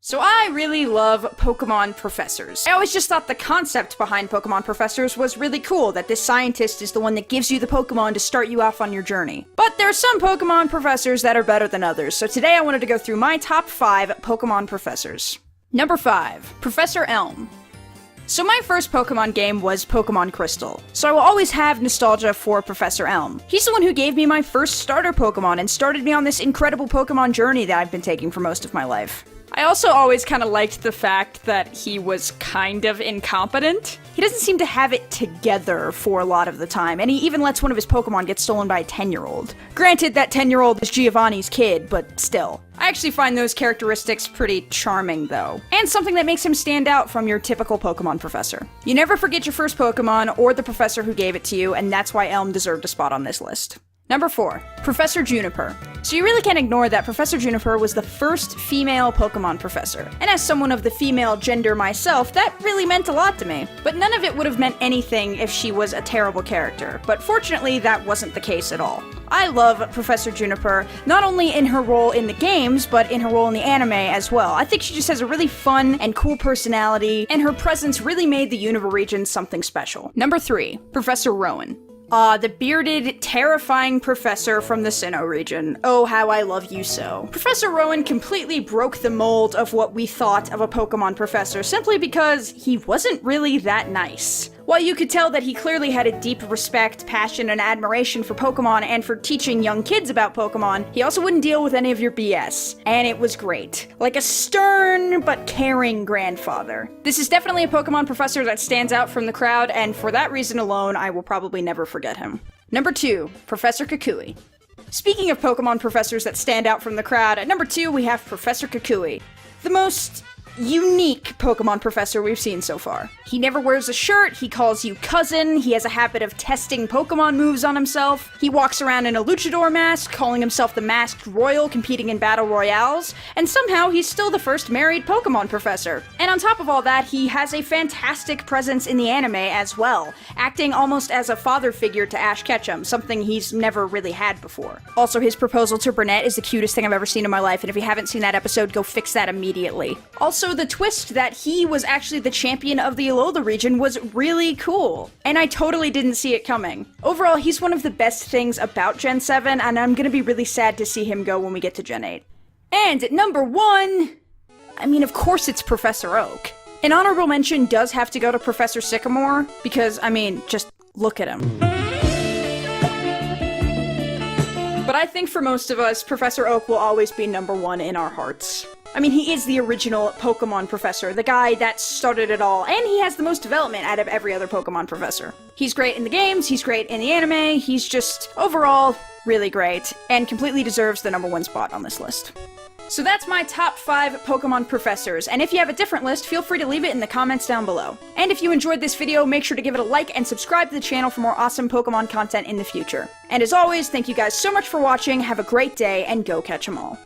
So I really love Pokemon professors. I always just thought the concept behind Pokemon professors was really cool, that this scientist is the one that gives you the Pokemon to start you off on your journey. But there are some Pokemon professors that are better than others, so today I wanted to go through my top 5 Pokemon professors. Number 5, Professor Elm. So my first Pokemon game was Pokemon Crystal, so I will always have nostalgia for Professor Elm. He's the one who gave me my first starter Pokemon and started me on this incredible Pokemon journey that I've been taking for most of my life. I also always kind of liked the fact that he was kind of incompetent. He doesn't seem to have it together for a lot of the time, and he even lets one of his Pokemon get stolen by a 10-year-old. Granted, that 10-year-old is Giovanni's kid, but still. I actually find those characteristics pretty charming, though, and something that makes him stand out from your typical Pokemon professor. You never forget your first Pokemon or the professor who gave it to you, and that's why Elm deserved a spot on this list. Number 4, Professor Juniper. So you really can't ignore that Professor Juniper was the first female Pokemon professor. And as someone of the female gender myself, that really meant a lot to me. But none of it would have meant anything if she was a terrible character. But fortunately, that wasn't the case at all. I love Professor Juniper, not only in her role in the games, but in her role in the anime as well. I think she just has a really fun and cool personality, and her presence really made the Unova region something special. Number 3, Professor Rowan. The bearded, terrifying professor from the Sinnoh region. Oh, how I love you so. Professor Rowan completely broke the mold of what we thought of a Pokemon professor simply because he wasn't really that nice. While you could tell that he clearly had a deep respect, passion, and admiration for Pokemon and for teaching young kids about Pokemon, he also wouldn't deal with any of your BS. And it was great. Like a stern but caring grandfather. This is definitely a Pokemon professor that stands out from the crowd, and for that reason alone, I will probably never forget him. Number 2, Professor Cucuy. Speaking of Pokemon professors that stand out from the crowd, at number 2 we have Professor Cucuy. The most unique Pokemon professor we've seen so far. He never wears a shirt, he calls you cousin, he has a habit of testing Pokemon moves on himself, he walks around in a luchador mask, calling himself the Masked Royal, competing in battle royales, and somehow he's still the first married Pokemon professor. And on top of all that, he has a fantastic presence in the anime as well, acting almost as a father figure to Ash Ketchum, something he's never really had before. Also, his proposal to Brunette is the cutest thing I've ever seen in my life, and if you haven't seen that episode, go fix that immediately. Also, the twist that he was actually the champion of the Alola region was really cool, and I totally didn't see it coming. Overall, he's one of the best things about Gen 7, and I'm gonna be really sad to see him go when we get to Gen 8. And at number 1, I mean, of course it's Professor Oak. An honorable mention does have to go to Professor Sycamore, because, I mean, just look at him. But I think for most of us, Professor Oak will always be number 1 in our hearts. I mean, he is the original Pokemon professor, the guy that started it all, and he has the most development out of every other Pokemon professor. He's great in the games, he's great in the anime, he's just, overall, really great, and completely deserves the number 1 spot on this list. So that's my top 5 Pokemon professors, and if you have a different list, feel free to leave it in the comments down below. And if you enjoyed this video, make sure to give it a like and subscribe to the channel for more awesome Pokemon content in the future. And as always, thank you guys so much for watching, have a great day, and go catch 'em all.